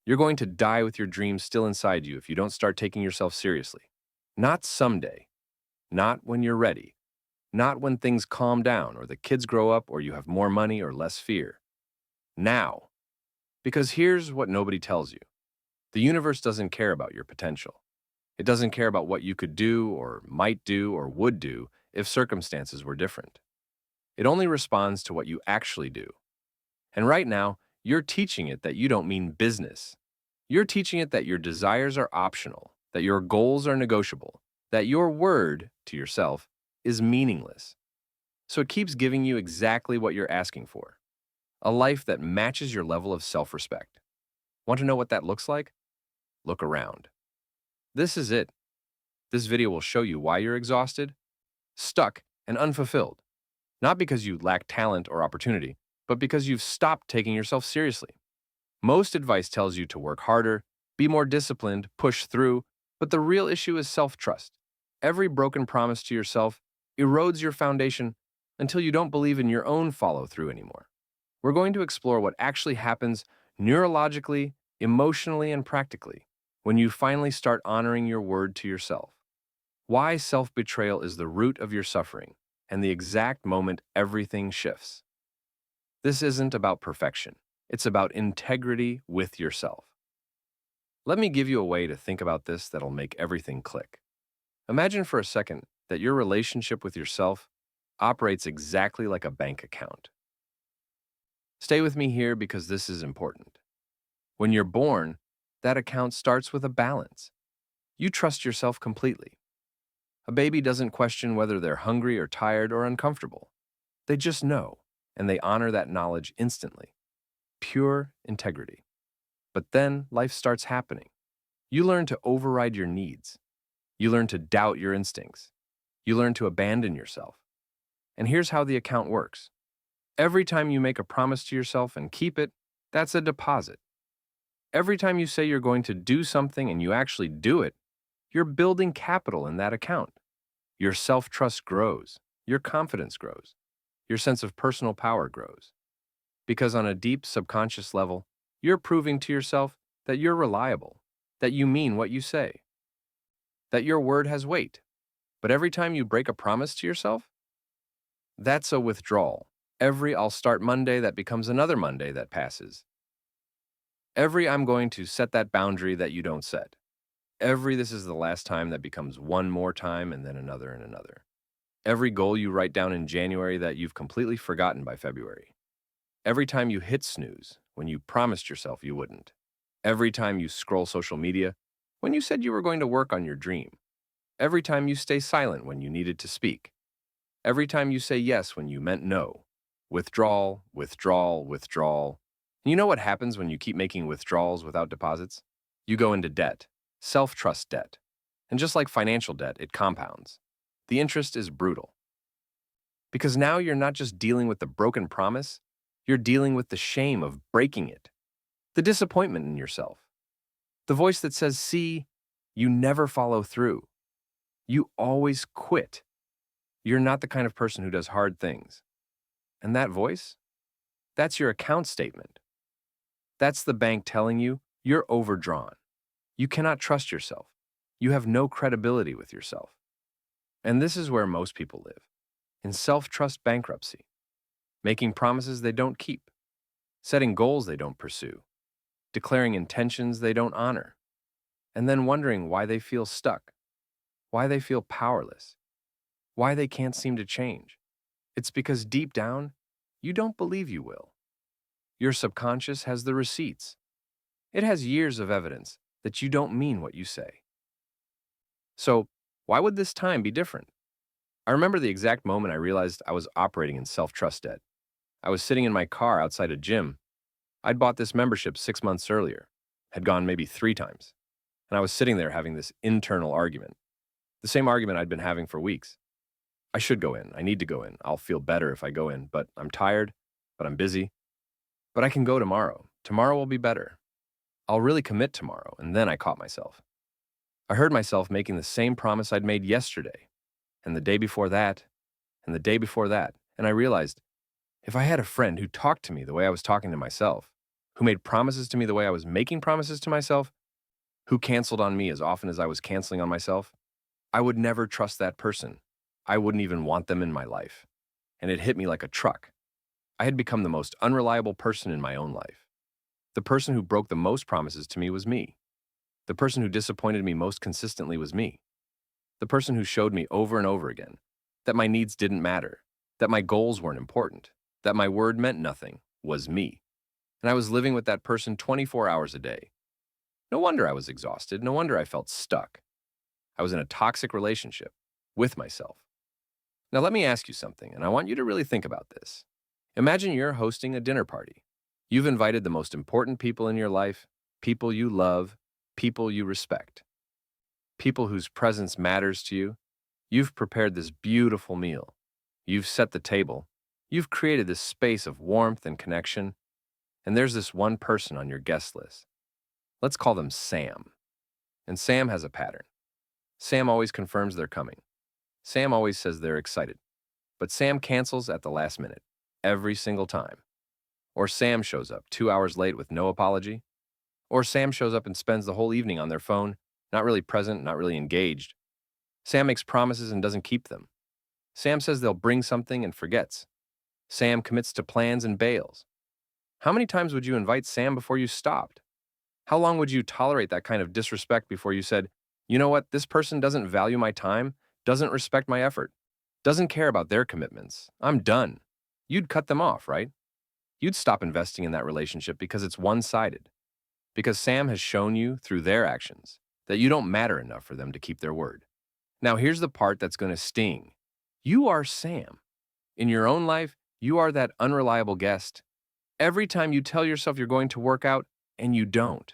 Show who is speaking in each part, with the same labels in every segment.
Speaker 1: You're going to die with your dreams still inside you if you don't start taking yourself seriously. Not someday, not when you're ready, not when things calm down or the kids grow up or you have more money or less fear. Now. Because here's what nobody tells you. The universe doesn't care about your potential. It doesn't care about what you could do or might do or would do if circumstances were different. It only responds to what you actually do. And right now, you're teaching it that you don't mean business. You're teaching it that your desires are optional, that your goals are negotiable, that your word to yourself is meaningless. So it keeps giving you exactly what you're asking for, a life that matches your level of self-respect. Want to know what that looks like? Look around. This is it. This video will show you why you're exhausted, stuck, and unfulfilled. Not because you lack talent or opportunity, but because you've stopped taking yourself seriously. Most advice tells you to work harder, be more disciplined, push through, but the real issue is self-trust. Every broken promise to yourself erodes your foundation until you don't believe in your own follow-through anymore. We're going to explore what actually happens neurologically, emotionally, and practically when you finally start honoring your word to yourself. Why self-betrayal is the root of your suffering and the exact moment everything shifts. This isn't about perfection. It's about integrity with yourself. Let me give you a way to think about this that'll make everything click. Imagine for a second that your relationship with yourself operates exactly like a bank account. Stay with me here because this is important. When you're born, that account starts with a balance. You trust yourself completely. A baby doesn't question whether they're hungry or tired or uncomfortable. They just know, and they honor that knowledge instantly. Pure integrity. But then life starts happening. You learn to override your needs. You learn to doubt your instincts. You learn to abandon yourself. And here's how the account works. Every time you make a promise to yourself and keep it, that's a deposit. Every time you say you're going to do something and you actually do it, you're building capital in that account. Your self-trust grows. Your confidence grows. Your sense of personal power grows. Because on a deep subconscious level, you're proving to yourself that you're reliable, that you mean what you say, that your word has weight. But every time you break a promise to yourself, that's a withdrawal. Every I'll start Monday that becomes another Monday that passes. Every I'm going to set that boundary that you don't set. Every this is the last time that becomes one more time and then another and another. Every goal you write down in January that you've completely forgotten by February. Every time you hit snooze when you promised yourself you wouldn't. Every time you scroll social media when you said you were going to work on your dream. Every time you stay silent when you needed to speak. Every time you say yes when you meant no. Withdrawal, withdrawal, withdrawal. And you know what happens when you keep making withdrawals without deposits? You go into debt, self-trust debt. And just like financial debt, it compounds. The interest is brutal. Because now you're not just dealing with the broken promise, you're dealing with the shame of breaking it, the disappointment in yourself, the voice that says, see, you never follow through. You always quit. You're not the kind of person who does hard things. And that voice? That's your account statement. That's the bank telling you you're overdrawn. You cannot trust yourself. You have no credibility with yourself. And this is where most people live, in self-trust bankruptcy, making promises they don't keep, setting goals they don't pursue, declaring intentions they don't honor, and then wondering why they feel stuck, why they feel powerless, why they can't seem to change. It's because deep down, you don't believe you will. Your subconscious has the receipts. It has years of evidence that you don't mean what you say. So, why would this time be different? I remember the exact moment I realized I was operating in self-trust debt. I was sitting in my car outside a gym. I'd bought this membership 6 months earlier, had gone maybe 3 times, and I was sitting there having this internal argument. The same argument I'd been having for weeks. I should go in. I need to go in. I'll feel better if I go in, but I'm tired, but I'm busy. But I can go tomorrow. Tomorrow will be better. I'll really commit tomorrow, and then I caught myself. I heard myself making the same promise I'd made yesterday, and the day before that, and the day before that, and I realized if I had a friend who talked to me the way I was talking to myself, who made promises to me the way I was making promises to myself, who canceled on me as often as I was canceling on myself. I would never trust that person. I wouldn't even want them in my life. And it hit me like a truck. I had become the most unreliable person in my own life. The person who broke the most promises to me was me. The person who disappointed me most consistently was me. The person who showed me over and over again that my needs didn't matter, that my goals weren't important, that my word meant nothing was me. And I was living with that person 24 hours a day. No wonder I was exhausted. No wonder I felt stuck. I was in a toxic relationship with myself. Now, let me ask you something, and I want you to really think about this. Imagine you're hosting a dinner party. You've invited the most important people in your life, people you love, people you respect, people whose presence matters to you. You've prepared this beautiful meal. You've set the table. You've created this space of warmth and connection. And there's this one person on your guest list. Let's call them Sam. And Sam has a pattern. Sam always confirms they're coming. Sam always says they're excited. But Sam cancels at the last minute, every single time. Or Sam shows up 2 hours late with no apology. Or Sam shows up and spends the whole evening on their phone, not really present, not really engaged. Sam makes promises and doesn't keep them. Sam says they'll bring something and forgets. Sam commits to plans and bails. How many times would you invite Sam before you stopped? How long would you tolerate that kind of disrespect before you said, you know what, this person doesn't value my time, doesn't respect my effort, doesn't care about their commitments. I'm done. You'd cut them off, right? You'd stop investing in that relationship because it's one-sided. Because Sam has shown you through their actions that you don't matter enough for them to keep their word. Now, here's the part that's going to sting. You are Sam. In your own life, you are that unreliable guest. Every time you tell yourself you're going to work out and you don't.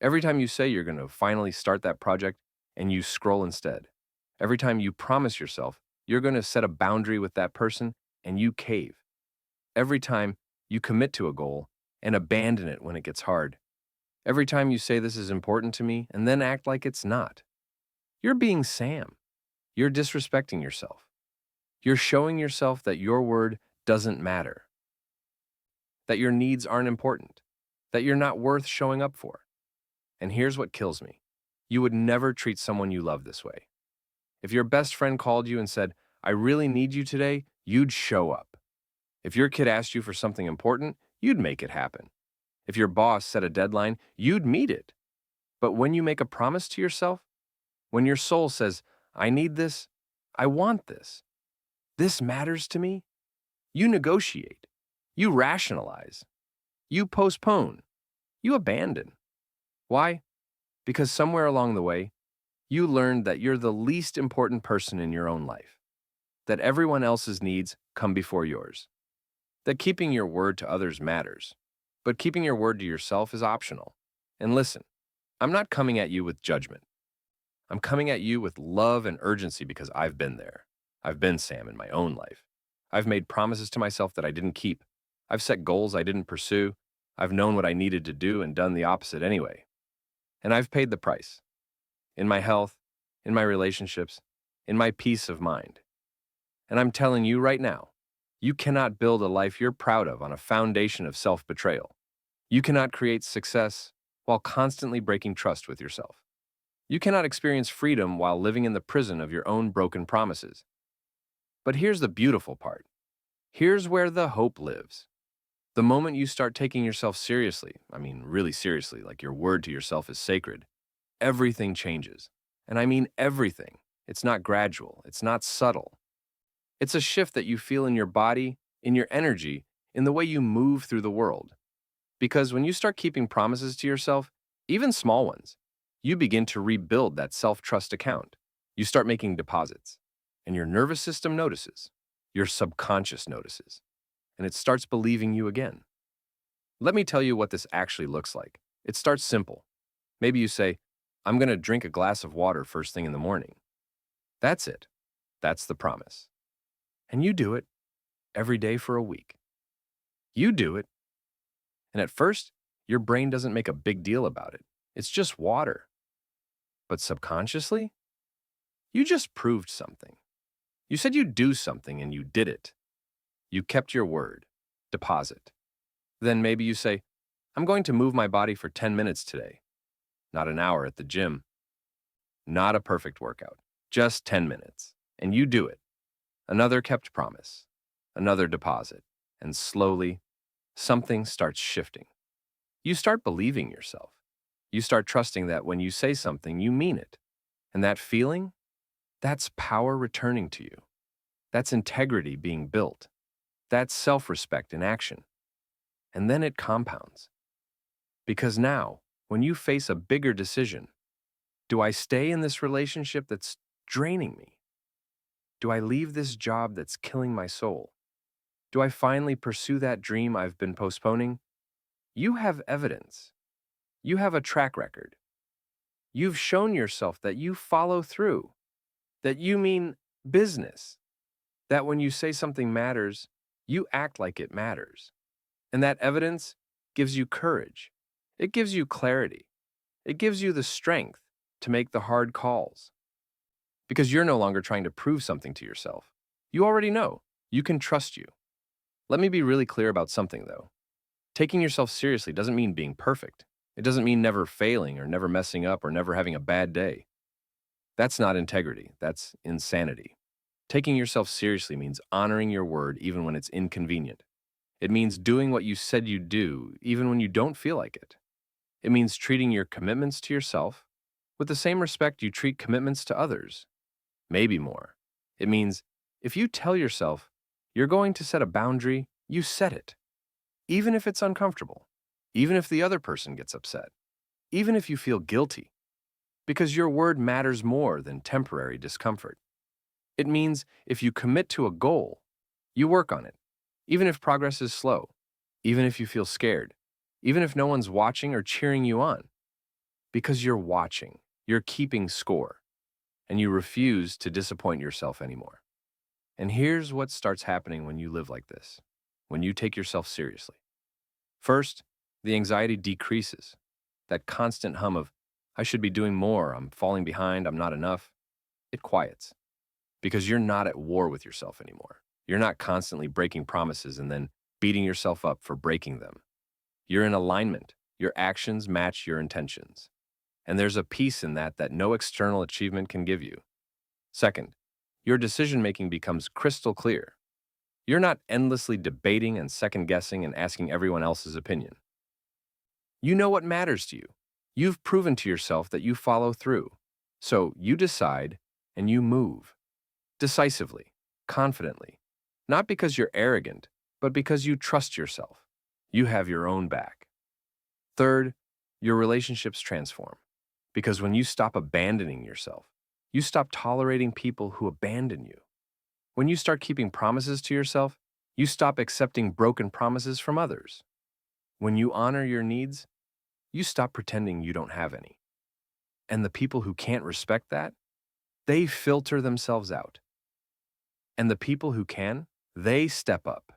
Speaker 1: Every time you say you're going to finally start that project and you scroll instead. Every time you promise yourself you're going to set a boundary with that person and you cave. Every time you commit to a goal and abandon it when it gets hard. Every time you say this is important to me and then act like it's not. You're being Sam. You're disrespecting yourself. You're showing yourself that your word doesn't matter, that your needs aren't important, that you're not worth showing up for. And here's what kills me. You would never treat someone you love this way. If your best friend called you and said, I really need you today, you'd show up. If your kid asked you for something important, you'd make it happen. If your boss set a deadline, you'd meet it. But when you make a promise to yourself, when your soul says, I need this, I want this matters to me, you negotiate, you rationalize, you postpone, you abandon. Why? Because somewhere along the way, you learned that you're the least important person in your own life, that everyone else's needs come before yours, that keeping your word to others matters, but keeping your word to yourself is optional. And listen, I'm not coming at you with judgment. I'm coming at you with love and urgency because I've been there. I've been Sam in my own life. I've made promises to myself that I didn't keep. I've set goals I didn't pursue. I've known what I needed to do and done the opposite anyway. And I've paid the price. In my health, in my relationships, in my peace of mind. And I'm telling you right now, you cannot build a life you're proud of on a foundation of self-betrayal. You cannot create success while constantly breaking trust with yourself. You cannot experience freedom while living in the prison of your own broken promises. But here's the beautiful part. Here's where the hope lives. The moment you start taking yourself seriously, I mean really seriously, like your word to yourself is sacred, everything changes. And I mean everything. It's not gradual. It's not subtle. It's a shift that you feel in your body, in your energy, in the way you move through the world. Because when you start keeping promises to yourself, even small ones, you begin to rebuild that self-trust account. You start making deposits, and your nervous system notices. Your subconscious notices, and it starts believing you again. Let me tell you what this actually looks like. It starts simple. Maybe you say, I'm going to drink a glass of water first thing in the morning. That's it. That's the promise. And you do it every day for a week. You do it. And at first, your brain doesn't make a big deal about it. It's just water. But subconsciously, you just proved something. You said you'd do something and you did it. You kept your word. Deposit. Then maybe you say, I'm going to move my body for 10 minutes today, not an hour at the gym, not a perfect workout, just 10 minutes. And you do it. Another kept promise, another deposit, and slowly, something starts shifting. You start believing yourself. You start trusting that when you say something, you mean it. And that feeling, that's power returning to you. That's integrity being built. That's self-respect in action. And then it compounds. Because now, when you face a bigger decision, do I stay in this relationship that's draining me? Do I leave this job that's killing my soul? Do I finally pursue that dream I've been postponing? You have evidence. You have a track record. You've shown yourself that you follow through, that you mean business, that when you say something matters, you act like it matters. And that evidence gives you courage. It gives you clarity. It gives you the strength to make the hard calls. Because you're no longer trying to prove something to yourself. You already know. You can trust you. Let me be really clear about something, though. Taking yourself seriously doesn't mean being perfect. It doesn't mean never failing or never messing up or never having a bad day. That's not integrity. That's insanity. Taking yourself seriously means honoring your word even when it's inconvenient. It means doing what you said you'd do even when you don't feel like it. It means treating your commitments to yourself with the same respect you treat commitments to others, maybe more. It means if you tell yourself you're going to set a boundary, you set it, even if it's uncomfortable, even if the other person gets upset, even if you feel guilty, because your word matters more than temporary discomfort. It means if you commit to a goal, you work on it, even if progress is slow, even if you feel scared, even if no one's watching or cheering you on, because you're watching, you're keeping score, and you refuse to disappoint yourself anymore. And here's what starts happening when you live like this, when you take yourself seriously. First, the anxiety decreases. That constant hum of, I should be doing more, I'm falling behind, I'm not enough, it quiets. Because you're not at war with yourself anymore. You're not constantly breaking promises and then beating yourself up for breaking them. You're in alignment. Your actions match your intentions. And there's a peace in that that no external achievement can give you. Second, your decision-making becomes crystal clear. You're not endlessly debating and second-guessing and asking everyone else's opinion. You know what matters to you. You've proven to yourself that you follow through. So you decide and you move. Decisively, confidently. Not because you're arrogant, but because you trust yourself. You have your own back. Third, your relationships transform. Because when you stop abandoning yourself, you stop tolerating people who abandon you. When you start keeping promises to yourself, you stop accepting broken promises from others. When you honor your needs, you stop pretending you don't have any. And the people who can't respect that, they filter themselves out. And the people who can, they step up.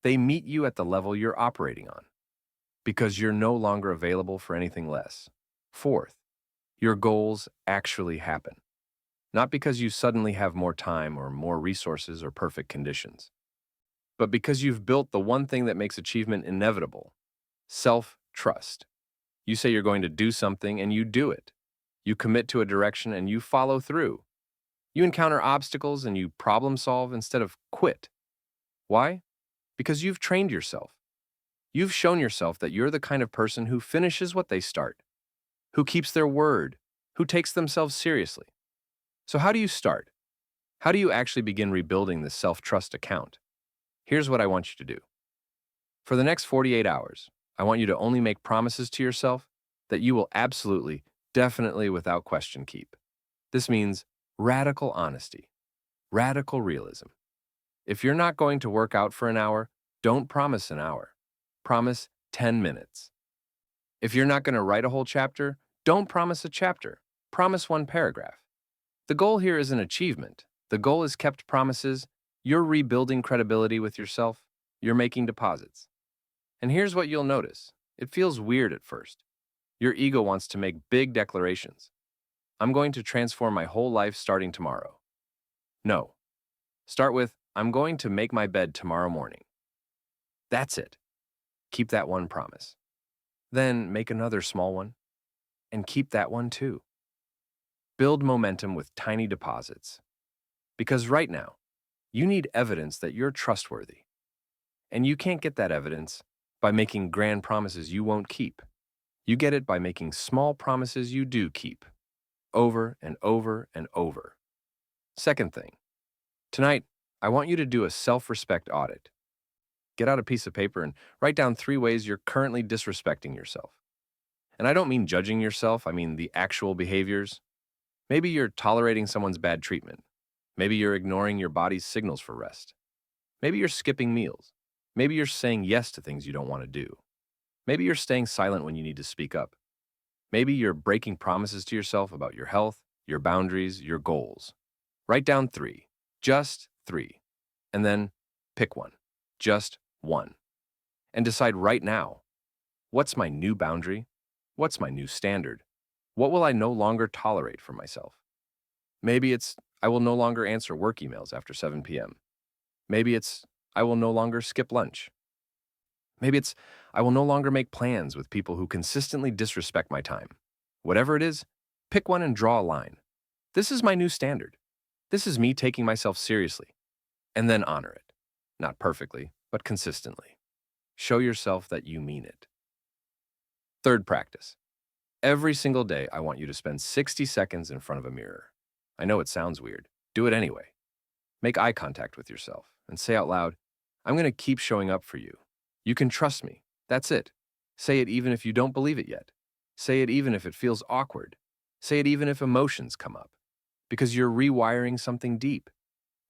Speaker 1: They meet you at the level you're operating on. Because you're no longer available for anything less. Fourth, your goals actually happen. Not because you suddenly have more time or more resources or perfect conditions, but because you've built the one thing that makes achievement inevitable, self-trust. You say you're going to do something and you do it. You commit to a direction and you follow through. You encounter obstacles and you problem solve instead of quit. Why? Because you've trained yourself. You've shown yourself that you're the kind of person who finishes what they start, who keeps their word, who takes themselves seriously. So how do you start? How do you actually begin rebuilding this self-trust account? Here's what I want you to do. For the next 48 hours, I want you to only make promises to yourself that you will absolutely, definitely, without question keep. This means radical honesty, radical realism. If you're not going to work out for an hour, don't promise an hour. Promise 10 minutes. If you're not going to write a whole chapter, don't promise a chapter. Promise one paragraph. The goal here isn't achievement. The goal is kept promises. You're rebuilding credibility with yourself. You're making deposits. And here's what you'll notice. It feels weird at first. Your ego wants to make big declarations. I'm going to transform my whole life starting tomorrow. No. Start with, I'm going to make my bed tomorrow morning. That's it. Keep that one promise. Then make another small one and keep that one too. Build momentum with tiny deposits. Because right now, you need evidence that you're trustworthy. And you can't get that evidence by making grand promises you won't keep. You get it by making small promises you do keep, over and over and over. Second thing, tonight, I want you to do a self-respect audit. Get out a piece of paper and write down 3 ways you're currently disrespecting yourself. And I don't mean judging yourself, I mean the actual behaviors. Maybe you're tolerating someone's bad treatment. Maybe you're ignoring your body's signals for rest. Maybe you're skipping meals. Maybe you're saying yes to things you don't want to do. Maybe you're staying silent when you need to speak up. Maybe you're breaking promises to yourself about your health, your boundaries, your goals. Write down 3, just 3, and then pick one, just one, and decide right now, what's my new boundary? What's my new standard? What will I no longer tolerate for myself? Maybe it's, I will no longer answer work emails after 7 p.m. Maybe it's, I will no longer skip lunch. Maybe it's, I will no longer make plans with people who consistently disrespect my time. Whatever it is, pick one and draw a line. This is my new standard. This is me taking myself seriously. And then honor it. Not perfectly, but consistently. Show yourself that you mean it. Third practice. Every single day, I want you to spend 60 seconds in front of a mirror. I know it sounds weird. Do it anyway. Make eye contact with yourself and say out loud, I'm going to keep showing up for you. You can trust me. That's it. Say it even if you don't believe it yet. Say it even if it feels awkward. Say it even if emotions come up. Because you're rewiring something deep.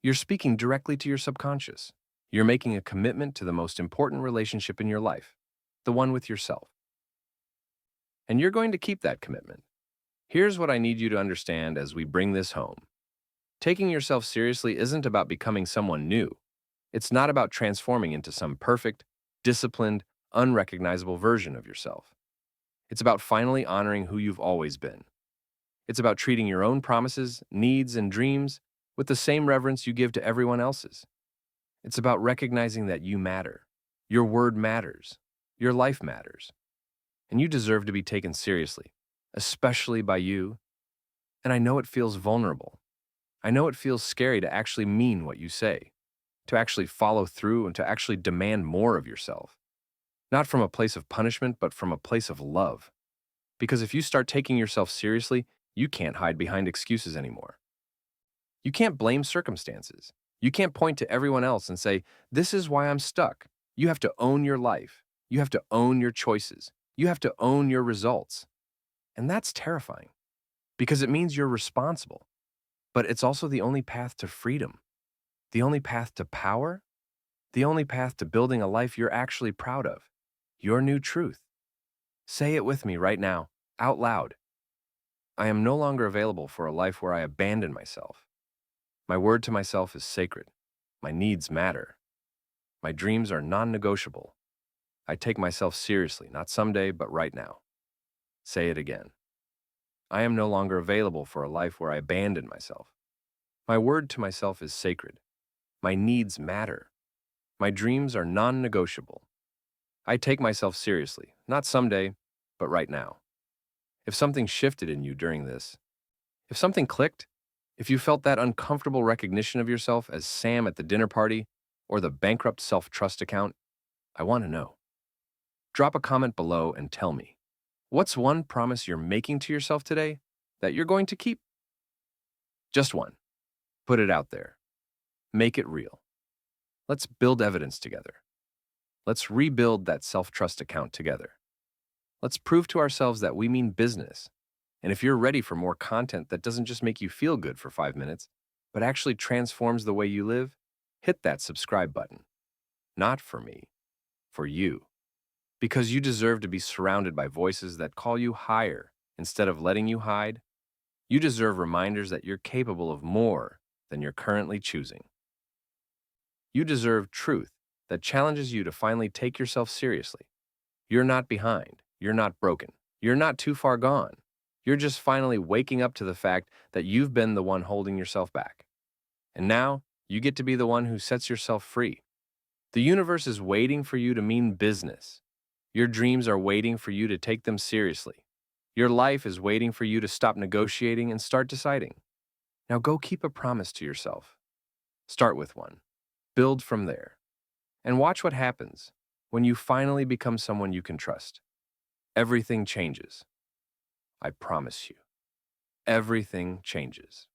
Speaker 1: You're speaking directly to your subconscious. You're making a commitment to the most important relationship in your life, the one with yourself. And you're going to keep that commitment. Here's what I need you to understand as we bring this home. Taking yourself seriously isn't about becoming someone new. It's not about transforming into some perfect, disciplined, unrecognizable version of yourself. It's about finally honoring who you've always been. It's about treating your own promises, needs, and dreams with the same reverence you give to everyone else's. It's about recognizing that you matter. Your word matters. Your life matters. And you deserve to be taken seriously, especially by you. And I know it feels vulnerable. I know it feels scary to actually mean what you say, to actually follow through and to actually demand more of yourself. Not from a place of punishment, but from a place of love. Because if you start taking yourself seriously, you can't hide behind excuses anymore. You can't blame circumstances. You can't point to everyone else and say, this is why I'm stuck. You have to own your life. You have to own your choices. You have to own your results. And that's terrifying because it means you're responsible. But it's also the only path to freedom, the only path to power, the only path to building a life you're actually proud of, your new truth. Say it with me right now, out loud. I am no longer available for a life where I abandon myself. My word to myself is sacred. My needs matter. My dreams are non-negotiable. I take myself seriously, not someday, but right now. Say it again. I am no longer available for a life where I abandon myself. My word to myself is sacred. My needs matter. My dreams are non-negotiable. I take myself seriously, not someday, but right now. If something shifted in you during this, if something clicked, if you felt that uncomfortable recognition of yourself as Sam at the dinner party or the bankrupt self-trust account, I want to know. Drop a comment below and tell me, what's one promise you're making to yourself today that you're going to keep? Just one. Put it out there. Make it real. Let's build evidence together. Let's rebuild that self-trust account together. Let's prove to ourselves that we mean business. And if you're ready for more content that doesn't just make you feel good for 5 minutes, but actually transforms the way you live, hit that subscribe button. Not for me, for you. Because you deserve to be surrounded by voices that call you higher instead of letting you hide. You deserve reminders that you're capable of more than you're currently choosing. You deserve truth that challenges you to finally take yourself seriously. You're not behind. You're not broken. You're not too far gone. You're just finally waking up to the fact that you've been the one holding yourself back. And now, you get to be the one who sets yourself free. The universe is waiting for you to mean business. Your dreams are waiting for you to take them seriously. Your life is waiting for you to stop negotiating and start deciding. Now go keep a promise to yourself. Start with one. Build from there. And watch what happens when you finally become someone you can trust. Everything changes. I promise you. Everything changes.